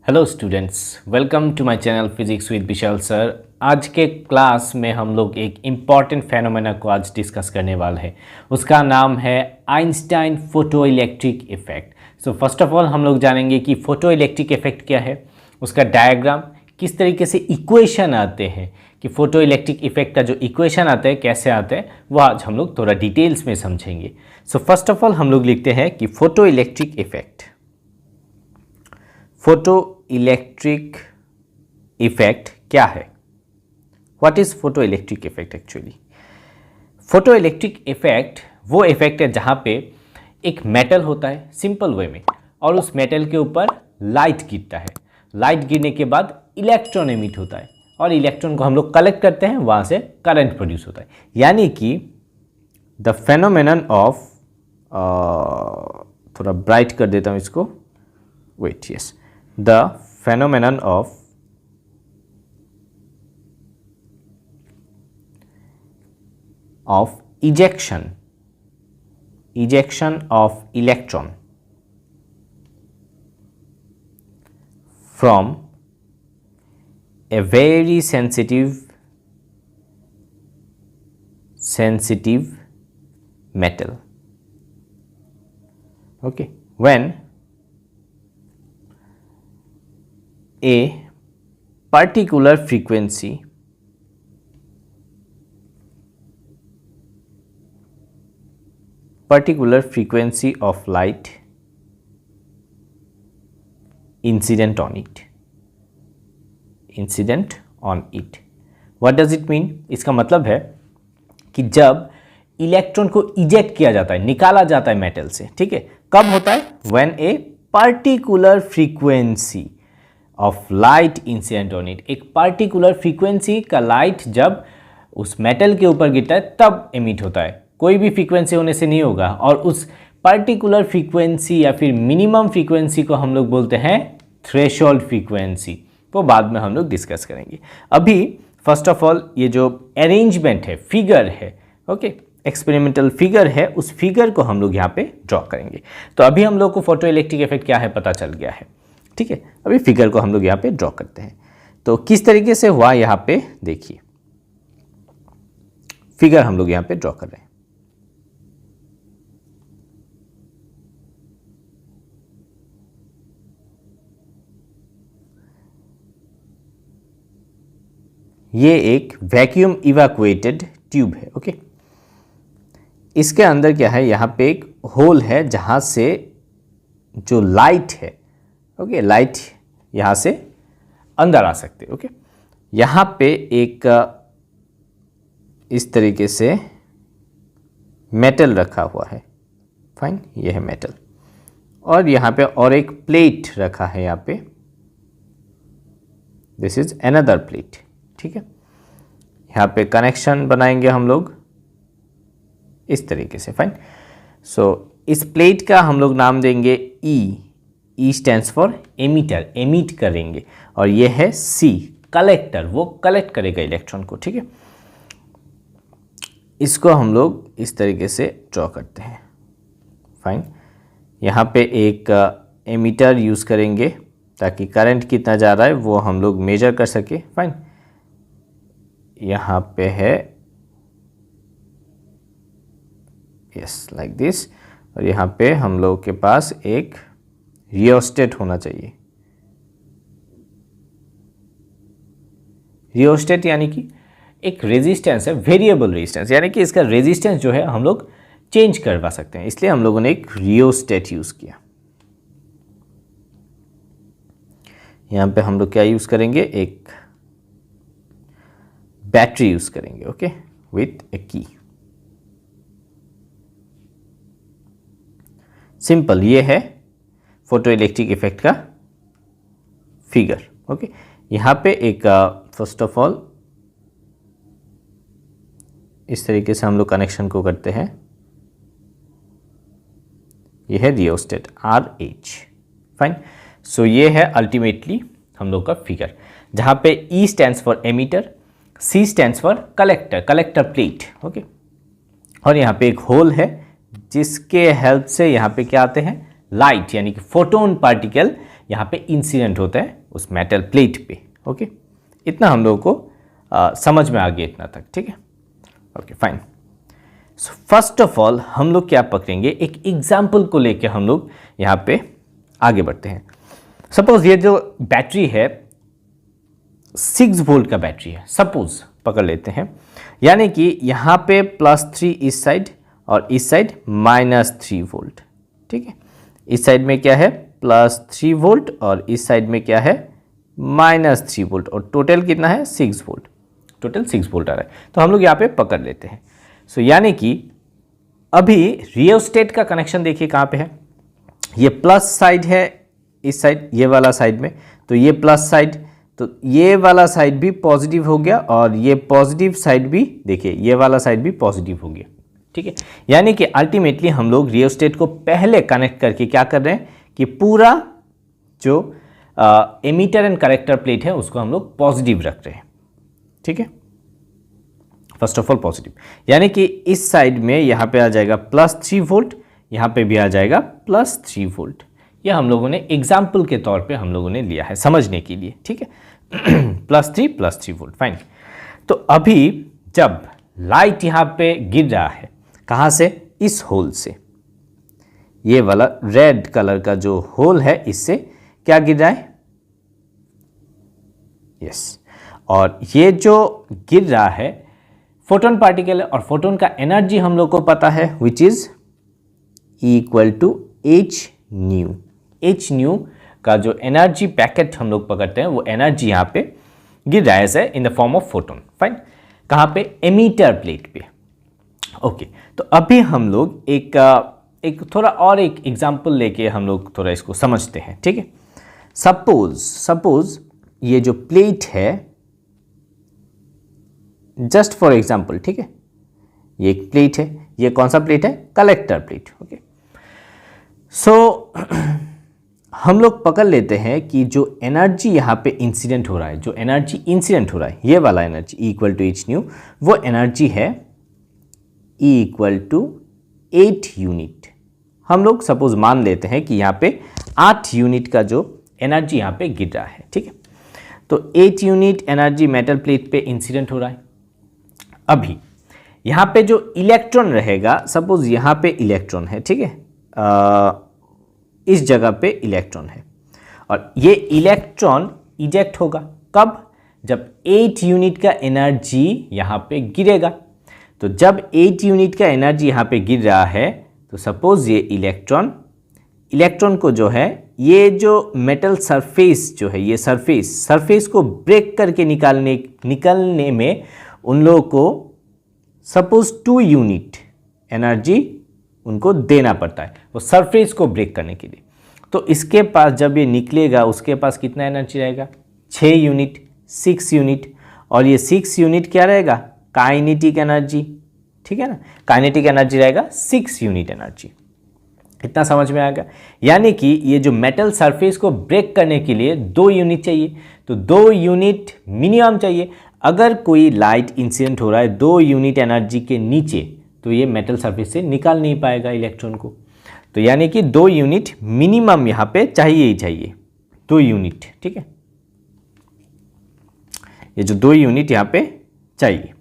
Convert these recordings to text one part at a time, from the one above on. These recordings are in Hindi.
Hello students, welcome to my channel physics with Vishal sir. आज के क्लास में हम लोग एक इम्पॉर्टेंट फेनोमेना को आज डिस्कस करने वाले हैं। उसका नाम है Einstein photo electric effect. So first of all हम लोग जानेंगे कि फोटो इलेक्ट्रिक इफेक्ट क्या है, उसका डायग्राम, किस तरीके से इक्वेशन आते हैं, कि फोटो इलेक्ट्रिक इफेक्ट का जो इक्वेशन आता है कैसे आता है, वो आज हम लोग थोड़ा डिटेल्स में समझेंगे। सो फर्स्ट ऑफ ऑल हम लोग लिखते हैं कि photo electric effect, photo electric effect क्या है। What is photo electric effect actually? Photo electric effect वो इफेक्ट है जहां पे एक मेटल होता है सिंपल वे में, और उस मेटल के ऊपर लाइट गिरता है। लाइट गिरने के बाद इलेक्ट्रॉन एमिट होता है, और इलेक्ट्रॉन को हम लोग कलेक्ट करते हैं, वहां से करंट प्रोड्यूस होता है। यानी कि द फेनोमेनन ऑफ, थोड़ा ब्राइट कर देता हूं इसको, wait, yes, the phenomenon of ejection of electron from a very sensitive metal. Okay, when a particular frequency of light incident on it. What does it mean? इसका मतलब है कि जब इलेक्ट्रॉन को इजेक्ट किया जाता है, निकाला जाता है मेटल से, ठीक है, कब होता है? when a particular frequency of light incident on it. एक पार्टिकुलर फ्रीक्वेंसी का लाइट जब उस मेटल के ऊपर गिरता है तब एमिट होता है, कोई भी फ्रीक्वेंसी होने से नहीं होगा। और उस पार्टिकुलर फ्रीक्वेंसी या फिर मिनिमम फ्रीक्वेंसी को हम लोग बोलते हैं थ्रेशोल्ड फ्रीक्वेंसी। वो बाद में हम लोग डिस्कस करेंगे। अभी फर्स्ट ऑफ ऑल ये जो अरेंजमेंट है, फिगर है, ओके, एक्सपेरिमेंटल फिगर है, उस फिगर को हम लोग यहाँ पे ड्रॉ करेंगे। तो अभी हम लोग को फोटो इलेक्ट्रिक इफेक्ट क्या है पता चल गया है, ठीक है। अभी फिगर को हम लोग यहाँ पे ड्रॉ करते हैं। तो किस तरीके से हुआ यहाँ पे देखिए, फिगर हम लोग यहाँ पे ड्रॉ कर रहे हैं। ये एक वैक्यूम इवैक्यूएटेड ट्यूब है, ओके। इसके अंदर क्या है, यहाँ पे एक होल है जहां से जो लाइट है, ओके, लाइट यहाँ से अंदर आ सकते, ओके। यहाँ पे एक इस तरीके से मेटल रखा हुआ है, फाइन, ये है मेटल। और यहाँ पे और एक प्लेट रखा है, यहाँ पे दिस इज अनदर प्लेट, ठीक है। यहाँ पे कनेक्शन बनाएंगे हम लोग इस तरीके से, फाइन। सो इस प्लेट का हम लोग नाम देंगे ई स्टैंड्स फॉर एमिटर, एमिट करेंगे। और ये है सी, कलेक्टर, वो कलेक्ट करेगा इलेक्ट्रॉन को, ठीक है। इसको हम लोग इस तरीके से ड्रॉ करते हैं, फाइन। यहाँ पे एक एमिटर यूज़ करेंगे ताकि करंट कितना जा रहा है वो हम लोग मेजर कर सके, फाइन। यहाँ पे है, यस, लाइक दिस। और यहाँ पे हम लोग के पास एक रियोस्टेट होना चाहिए। रियोस्टेट यानी कि एक रेजिस्टेंस है, वेरिएबल रेजिस्टेंस, यानी कि इसका रेजिस्टेंस जो है हम लोग चेंज करवा सकते हैं, इसलिए हम लोगों ने एक रियोस्टेट यूज किया। यहां पे हम लोग क्या यूज करेंगे, एक बैटरी यूज करेंगे, ओके, विथ ए की। सिंपल, ये है फोटो इलेक्ट्रिक इफेक्ट का फिगर, ओके। यहाँ पे एक फर्स्ट ऑफ ऑल इस तरीके से हम लोग कनेक्शन को करते हैं। ये है रियोस्टेट RH, फाइन। सो ये है अल्टीमेटली हम लोग का फिगर, जहाँ पे E stands for emitter, C stands for collector, collector plate, okay. और यहाँ पे एक होल है जिसके हेल्प से यहाँ पे क्या आते हैं, लाइट यानी कि फोटोन पार्टिकल यहाँ पे इंसिडेंट होता है उस मेटल प्लेट पे। ओके, इतना हम लोगों को समझ में आ गया इतना तक, ठीक है। Okay fine. So first of all हम लोग क्या पकड़ेंगे, एक एग्जाम्पल को लेके हम लोग यहाँ पे आगे बढ़ते हैं। सपोज ये जो बैटरी है 6 वोल्ट का बैटरी है, सपोज पकड़ लेते हैं, यानी कि यहाँ पे +3 इस साइड और इस साइड -3 वोल्ट, ठीक है। इस साइड में क्या है +3 वोल्ट और इस साइड में क्या है -3 वोल्ट, और टोटल कितना है 6 वोल्ट, टोटल 6 वोल्ट आ रहा है। तो हम लोग यहाँ पे पकड़ लेते हैं। सो यानी कि अभी रियोस्टेट का कनेक्शन देखिए कहाँ पे है, ये प्लस साइड है इस साइड, ये वाला साइड में, तो ये प्लस साइड, तो ये वाला साइड भी पॉजिटिव हो गया और ये पॉजिटिव साइड भी देखिए ये वाला साइड भी पॉजिटिव हो गया, ठीक है। यानी कि अल्टीमेटली हम लोग रियोस्टेट को पहले कनेक्ट करके क्या कर रहे हैं कि पूरा जो एमीटर एंड कलेक्टर प्लेट है उसको हम लोग पॉजिटिव रख रहे हैं, ठीक है। फर्स्ट ऑफ ऑल पॉजिटिव, यानी कि इस साइड में यहाँ पे आ जाएगा +3 वोल्ट, यहाँ पे भी आ जाएगा +3 वोल्ट। यह हम लोगों ने एग्जाम्पल के तौर पे हम लोगों ने लिया है समझने के लिए, ठीक है। +3 वोल्ट, फाइन। तो अभी जब लाइट यहाँ पे गिर रहा है, कहाँ से, इस होल से, ये वाला रेड कलर का जो होल है इससे क्या गिर रहा है, यस। और ये जो गिर रहा है फोटोन पार्टिकल है, और फोटोन का एनर्जी हम लोग को पता है विच इज = hν। hν का जो एनर्जी पैकेट हम लोग पकड़ते हैं वो एनर्जी यहाँ पे गिर रहा है in the form of photon, fine. कहाँ पे, एमीटर प्लेट पे। ओके, तो अभी हम लोग एक थोड़ा और एक एग्जांपल लेके हम लोग थोड़ा इसको समझते हैं, ठीक है। सपोज ये जो प्लेट है, जस्ट फॉर एग्जांपल, ठीक है, ये एक प्लेट है, ये कौन सा प्लेट है, कलेक्टर प्लेट। ओके, सो हम लोग पकड़ लेते हैं कि जो एनर्जी यहाँ पे इंसिडेंट हो रहा है, जो एनर्जी इंसिडेंट हो रहा है, ये वाला एनर्जी E = hν, वो एनर्जी है E = 8 यूनिट। हम लोग सपोज मान लेते हैं कि यहाँ पे 8 यूनिट का जो एनर्जी यहाँ पे गिर रहा है, ठीक है। तो 8 यूनिट एनर्जी मेटल प्लेट पे इंसिडेंट हो रहा है। अभी यहाँ पे जो इलेक्ट्रॉन रहेगा, सपोज यहाँ पे इलेक्ट्रॉन है, ठीक है, इस जगह पे इलेक्ट्रॉन है, और ये इलेक्ट्रॉन इजेक्ट होगा कब, जब 8 यूनिट का एनर्जी यहाँ पे गिरेगा। तो जब 8 यूनिट का एनर्जी यहाँ पे गिर रहा है, तो सपोज ये इलेक्ट्रॉन को जो है, ये जो मेटल सरफेस जो है, ये सरफेस को ब्रेक करके निकलने में उन लोगों को सपोज 2 यूनिट एनर्जी उनको देना पड़ता है वो सरफेस को ब्रेक करने के लिए। तो इसके पास जब ये निकलेगा उसके पास कितना एनर्जी रहेगा, 6 यूनिट, 6 यूनिट, और ये 6 यूनिट क्या रहेगा, काइनेटिक एनर्जी, ठीक है ना, काइनेटिक एनर्जी रहेगा 6 यूनिट एनर्जी। इतना समझ में आ गया। यानी कि ये जो मेटल सरफेस को ब्रेक करने के लिए 2 यूनिट चाहिए, तो 2 यूनिट मिनिमम चाहिए। अगर कोई लाइट इंसिडेंट हो रहा है 2 यूनिट एनर्जी के नीचे, तो ये मेटल सरफेस से निकाल नहीं पाएगा इलेक्ट्रॉन को। तो यानी कि 2 यूनिट मिनिमम यहाँ पे चाहिए ही चाहिए, 2 यूनिट, ठीक है। ये जो 2 यूनिट यहाँ पे चाहिए।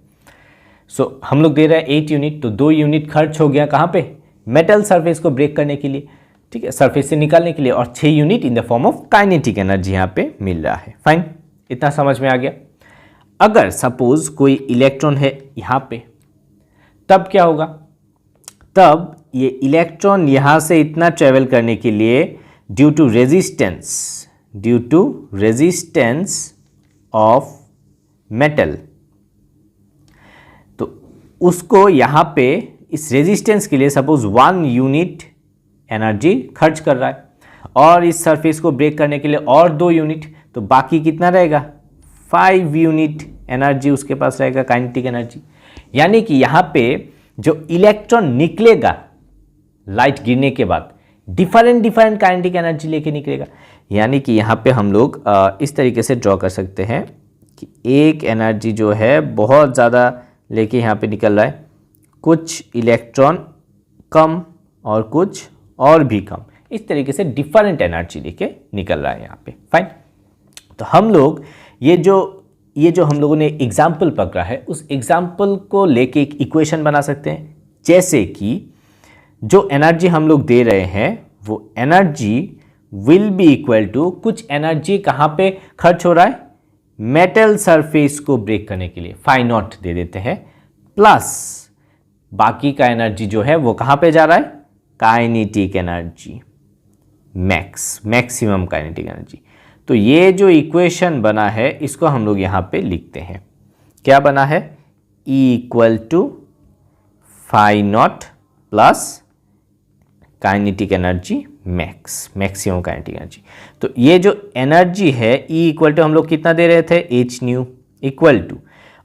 सो हम लोग दे रहे हैं 8 यूनिट, तो 2 यूनिट खर्च हो गया कहाँ पे, मेटल सरफेस को ब्रेक करने के लिए, ठीक है, सरफेस से निकालने के लिए, और 6 unit in the form of kinetic energy यहाँ पे मिल रहा है। फाइन, इतना समझ में आ गया। अगर सपोज कोई इलेक्ट्रॉन है यहाँ पे, तब क्या होगा, तब ये इलेक्ट्रॉन यहाँ से इतना ट्रेवल करने के लिए due to resistance of metal, तो उसको यहाँ पे इस रेजिस्टेंस के लिए सपोज 1 यूनिट एनर्जी खर्च कर रहा है, और इस सरफेस को ब्रेक करने के लिए और 2 यूनिट, तो बाकी कितना रहेगा, 5 यूनिट एनर्जी उसके पास रहेगा, काइनेटिक एनर्जी। यानी कि यहाँ पे जो इलेक्ट्रॉन निकलेगा लाइट गिरने के बाद, डिफरेंट काइनेटिक एनर्जी लेके निकलेगा। यानी कि यहाँ पे हम लोग इस तरीके से ड्रॉ कर सकते हैं कि एक एनर्जी जो है बहुत ज़्यादा लेके यहाँ पे निकल रहा है, कुछ इलेक्ट्रॉन कम और कुछ और भी कम, इस तरीके से डिफरेंट एनर्जी लेके निकल रहा है यहाँ पे। फाइन। तो हम लोग ये जो हम लोगों ने एग्जाम्पल पकड़ा है उस एग्जाम्पल को लेके एक इक्वेशन बना सकते हैं, जैसे कि जो एनर्जी हम लोग दे रहे हैं वो energy will be equal to, कुछ एनर्जी कहाँ पे खर्च हो रहा है, मेटल सरफेस को ब्रेक करने के लिए, फाई नॉट दे देते हैं, प्लस बाकी का एनर्जी जो है वो कहाँ पे जा रहा है, kinetic energy, maximum kinetic energy. तो ये जो इक्वेशन बना है इसको हम लोग यहाँ पे लिखते हैं, क्या बना है, E equal to phi naught plus kinetic energy maximum kinetic energy. तो ये जो एनर्जी है E इक्वल टू हम लोग कितना दे रहे थे, एच न्यू इक्वल टू,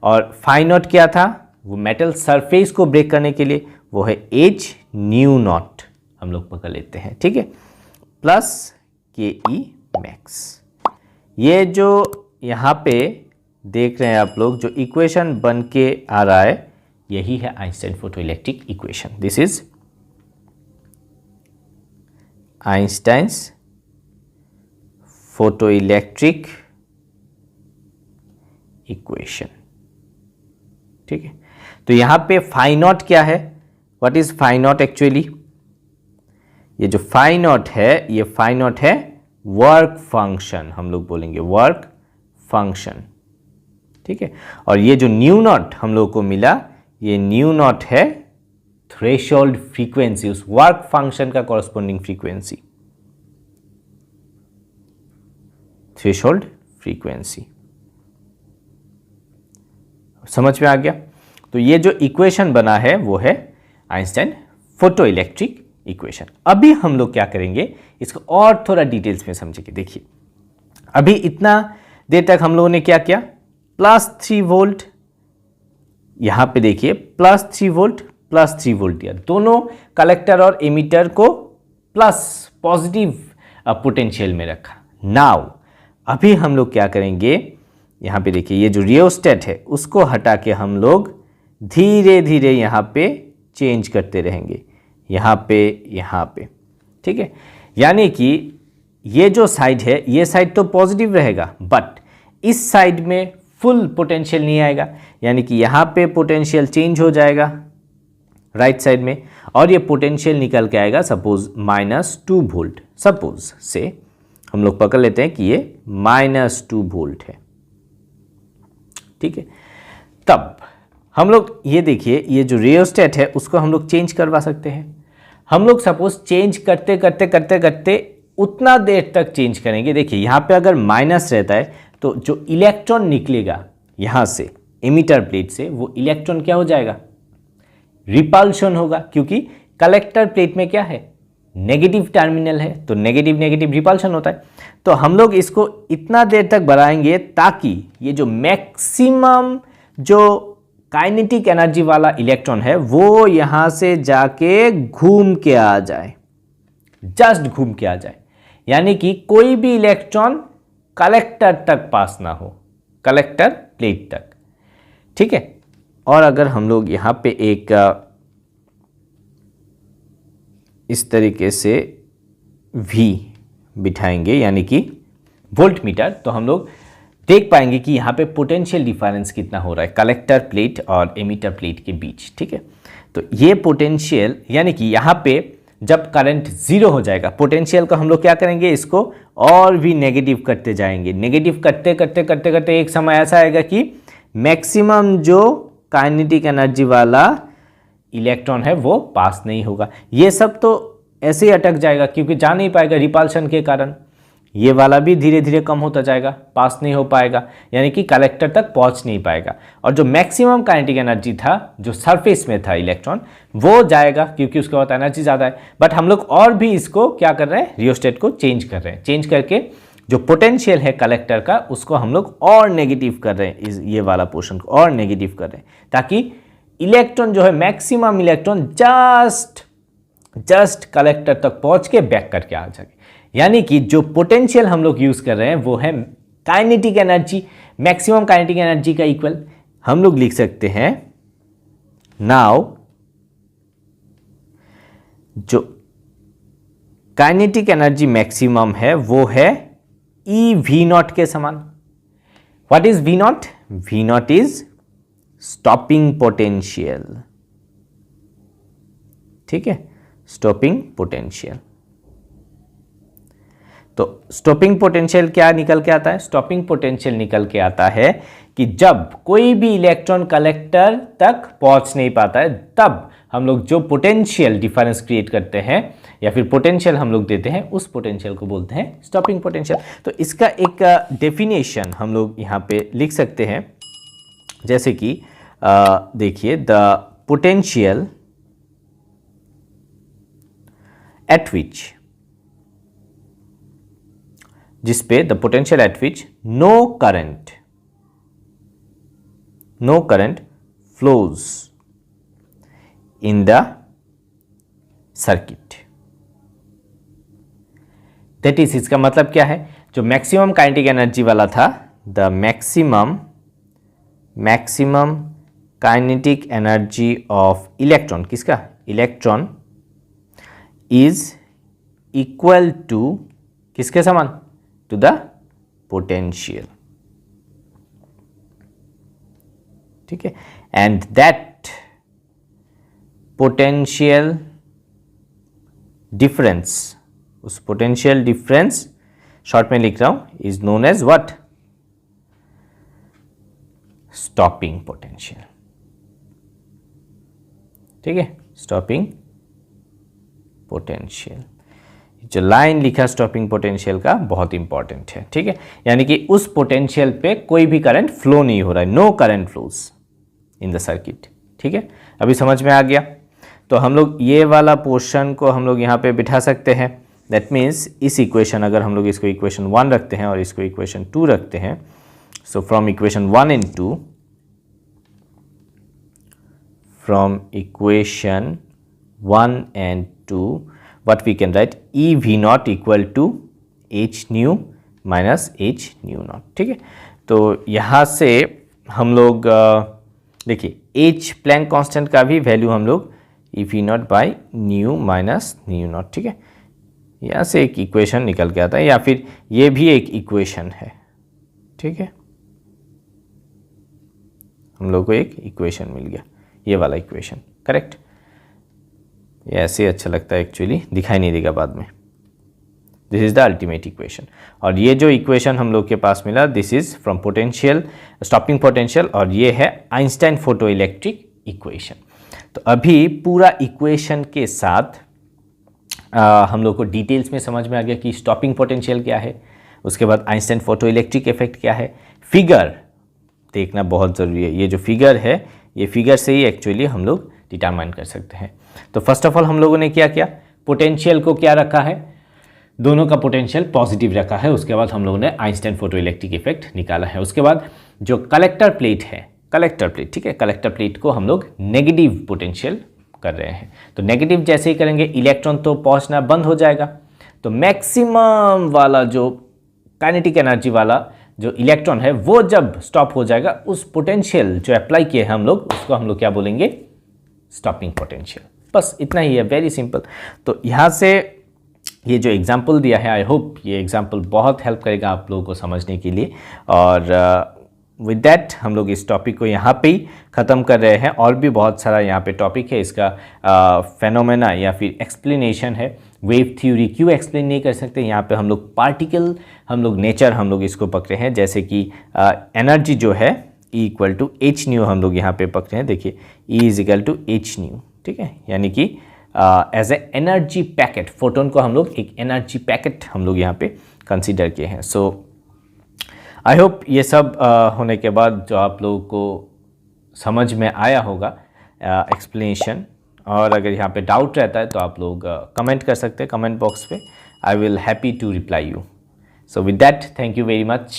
और फाई नॉट क्या था, वो मेटल सरफेस को ब्रेक करने के लिए वो है एच न्यू नॉट, हम लोग पकड़ लेते हैं, ठीक है, प्लस के ई मैक्स। ये जो यहाँ पे देख रहे हैं आप लोग जो इक्वेशन बन के आ रहा है यही है Einstein photoelectric equation. This is Einstein's photoelectric equation, ठीक है। तो यहाँ पे फाई नॉट क्या है, what is phi naught actually, ये जो फाई नॉट है ये फाई नॉट है वर्क फंक्शन, हम लोग बोलेंगे वर्क फंक्शन, ठीक है। और ये जो न्यू नॉट हम लोग को मिला ये न्यू नॉट है थ्रेशोल्ड फ्रीक्वेंसी, उस वर्क फंक्शन का कॉरस्पॉन्डिंग फ्रीक्वेंसी, थ्रेशोल्ड फ्रीक्वेंसी। समझ में आ गया। तो ये जो इक्वेशन बना है वो है आइंस्टाइन फोटोइलेक्ट्रिक इक्वेशन। अभी हम लोग क्या करेंगे, इसको और थोड़ा डिटेल्स में समझेंगे। देखिए अभी इतना देर तक हम लोगों ने क्या किया, +3 वोल्ट, यहां पे देखिए +3 वोल्ट +3 वोल्ट दिया, दोनों कलेक्टर और एमिटर को प्लस पॉजिटिव पोटेंशियल में रखा। नाउ अभी हम लोग क्या करेंगे, यहां पे देखिए ये जो रियोस्टेट है उसको हटा के हम लोग धीरे धीरे यहां पे चेंज करते रहेंगे, यहाँ पे, ठीक है। यानी कि ये जो साइड है ये साइड तो पॉजिटिव रहेगा बट इस साइड में फुल पोटेंशियल नहीं आएगा, यानी कि यहाँ पे पोटेंशियल चेंज हो जाएगा राइट साइड में, और ये पोटेंशियल निकल के आएगा सपोज -2 वोल्ट, सपोज से हम लोग पकड़ लेते हैं कि ये -2 वोल्ट है, ठीक है। तब हम लोग ये देखिए ये जो रियोस्टेट है उसको हम लोग चेंज करवा सकते हैं। हम लोग सपोज चेंज करते करते करते करते उतना देर तक चेंज करेंगे। देखिए यहाँ पे अगर माइनस रहता है तो जो इलेक्ट्रॉन निकलेगा यहाँ से एमिटर प्लेट से वो इलेक्ट्रॉन क्या हो जाएगा, रिपल्शन होगा, क्योंकि कलेक्टर प्लेट में क्या है, नेगेटिव टर्मिनल है, तो नेगेटिव नेगेटिव रिपल्शन होता है। तो हम लोग इसको इतना देर तक बढ़ाएंगे ताकि ये जो मैक्सिमम जो काइनेटिक एनर्जी वाला इलेक्ट्रॉन है वो यहां से जाके घूम के आ जाए, जस्ट घूम के आ जाए, यानी कि कोई भी इलेक्ट्रॉन कलेक्टर तक पास ना हो, कलेक्टर प्लेट तक, ठीक है। और अगर हम लोग यहां पे एक इस तरीके से V बिठाएंगे यानी कि वोल्ट मीटर, तो हम लोग देख पाएंगे कि यहाँ पे पोटेंशियल डिफरेंस कितना हो रहा है कलेक्टर प्लेट और एमिटर प्लेट के बीच, ठीक है। तो ये पोटेंशियल यानी कि यहाँ पे जब करंट 0 हो जाएगा, पोटेंशियल को हम लोग क्या करेंगे, इसको और भी नेगेटिव करते जाएंगे, नेगेटिव करते करते करते करते एक समय ऐसा आएगा कि मैक्सिमम जो काइनेटिक एनर्जी वाला इलेक्ट्रॉन है वो पास नहीं होगा। ये सब तो ऐसे ही अटक जाएगा क्योंकि जा नहीं पाएगा रिपल्शन के कारण, ये वाला भी धीरे धीरे कम होता जाएगा, पास नहीं हो पाएगा, यानी कि कलेक्टर तक पहुंच नहीं पाएगा। और जो मैक्सिमम काइनेटिक एनर्जी था, जो सरफेस में था इलेक्ट्रॉन, वो जाएगा क्योंकि उसके बाद एनर्जी ज़्यादा है। बट हम लोग और भी इसको क्या कर रहे हैं, रियोस्टेट को चेंज कर रहे हैं, चेंज करके जो पोटेंशियल है कलेक्टर का उसको हम लोग और नेगेटिव कर रहे हैं, ये वाला पोर्शन को और नेगेटिव कर रहे हैं, ताकि इलेक्ट्रॉन जो है मैक्सिमम इलेक्ट्रॉन जस्ट कलेक्टर तक पहुंच के बैक करके आ जाए। यानी कि जो पोटेंशियल हम लोग यूज कर रहे हैं वो है kinetic energy, maximum kinetic energy का इक्वल हम लोग लिख सकते हैं। नाउ जो काइनेटिक एनर्जी मैक्सिमम है वो है ई वी नॉट के समान। What is V naught? V naught is stopping potential. ठीक है, स्टॉपिंग पोटेंशियल। तो स्टॉपिंग पोटेंशियल क्या निकल के आता है? स्टॉपिंग पोटेंशियल निकल के आता है कि जब कोई भी इलेक्ट्रॉन कलेक्टर तक पहुंच नहीं पाता है, तब हम लोग जो पोटेंशियल डिफरेंस क्रिएट करते हैं या फिर पोटेंशियल हम लोग देते हैं, उस पोटेंशियल को बोलते हैं स्टॉपिंग पोटेंशियल। तो इसका एक डेफिनेशन हम लोग यहाँ पे लिख सकते हैं, जैसे कि देखिए, द पोटेंशियल एट विच, जिसपे the potential at which no current flows in the circuit. That is, इसका मतलब क्या है? जो मैक्सिमम काइनेटिक एनर्जी वाला था, the maximum kinetic energy of electron, किसका? इलेक्ट्रॉन, इज इक्वल टू किसके समान? To the potential. ठीक है, एंड दैट पोटेंशियल डिफरेंस, उस पोटेंशियल डिफरेंस शॉर्ट में लिख रहा हूं, is known as what? Stopping potential. ठीक है, स्टॉपिंग पोटेंशियल। जो लाइन लिखा स्टॉपिंग पोटेंशियल का, बहुत इंपॉर्टेंट है। ठीक है, यानी कि उस पोटेंशियल पे कोई भी करंट फ्लो नहीं हो रहा है, no current flows in the circuit. ठीक है, अभी समझ में आ गया? तो हम लोग ये वाला पोर्शन को हम लोग यहाँ पे बिठा सकते हैं। दैट मीन्स इस इक्वेशन, अगर हम लोग इसको इक्वेशन 1 रखते हैं और इसको इक्वेशन 2 रखते हैं, so from equation 1 and 2, from equation 1 and 2, what we can write? E V naught equal to h nu minus h nu naught। ठीक है, तो यहाँ से हम लोग देखिए h प्लैंक कांस्टेंट का भी वैल्यू हम लोग E V naught by new minus new not. ठीक है, यहाँ से एक इक्वेशन निकल के आता है, या फिर ये भी एक इक्वेशन है। ठीक है, हम लोग को एक इक्वेशन मिल गया, ये वाला इक्वेशन, करेक्ट? ये ऐसे अच्छा लगता है, एक्चुअली दिखाई नहीं देगा बाद में। This is the ultimate equation. और ये जो इक्वेशन हम लोग के पास मिला, this is from potential, stopping potential, और ये है आइंस्टाइन फोटो इलेक्ट्रिक इक्वेशन। तो अभी पूरा इक्वेशन के साथ हम लोग को डिटेल्स में समझ में आ गया कि स्टॉपिंग पोटेंशियल क्या है, उसके बाद आइंस्टाइन फोटो इलेक्ट्रिक इफेक्ट क्या है। फिगर देखना बहुत ज़रूरी है, ये जो फिगर है, ये फिगर से ही एक्चुअली हम लोग डिटरमाइन कर सकते हैं। तो फर्स्ट ऑफ ऑल हम लोगों ने क्या किया? पोटेंशियल को क्या रखा है? दोनों का पोटेंशियल पॉजिटिव रखा है। उसके बाद हम लोगों ने आइंस्टाइन फोटो इलेक्ट्रिक इफेक्ट निकाला है। उसके बाद जो कलेक्टर प्लेट है, कलेक्टर प्लेट, ठीक है, कलेक्टर प्लेट को हम लोग नेगेटिव पोटेंशियल कर रहे हैं। तो नेगेटिव जैसे ही करेंगे, इलेक्ट्रॉन तो पहुंचना बंद हो जाएगा। तो मैक्सिमम वाला जो काइनेटिक एनर्जी वाला जो इलेक्ट्रॉन है, वो जब स्टॉप हो जाएगा, उस पोटेंशियल जो अप्लाई किए हैं हम लोग, उसको हम लोग क्या बोलेंगे? Stopping potential. बस इतना ही है, वेरी सिंपल। तो यहाँ से ये जो एग्जाम्पल दिया है, आई होप ये एग्जाम्पल बहुत हेल्प करेगा आप लोगों को समझने के लिए। और विद दैट हम लोग इस टॉपिक को यहाँ पे ही ख़त्म कर रहे हैं। और भी बहुत सारा यहाँ पे टॉपिक है, इसका फेनोमेना या फिर एक्सप्लेनेशन है। वेव थ्योरी क्यों एक्सप्लेन नहीं कर सकते, यहाँ पे हम लोग पार्टिकल, हम लोग नेचर, हम लोग इसको पकड़े हैं। जैसे कि एनर्जी जो है E equal to h nu हम लोग यहाँ पे पकड़े हैं। देखिए E is equal to h nu, ठीक है, यानी कि as a energy packet, photon को हम लोग एक एनर्जी पैकेट हम लोग यहाँ पे कंसिडर किए हैं। सो आई होप ये सब होने के बाद जो आप लोगों को समझ में आया होगा एक्सप्लेनेशन। और अगर यहाँ पे डाउट रहता है तो आप लोग कमेंट कर सकते हैं कमेंट बॉक्स पे। I will happy to reply you. So with that, thank you very much.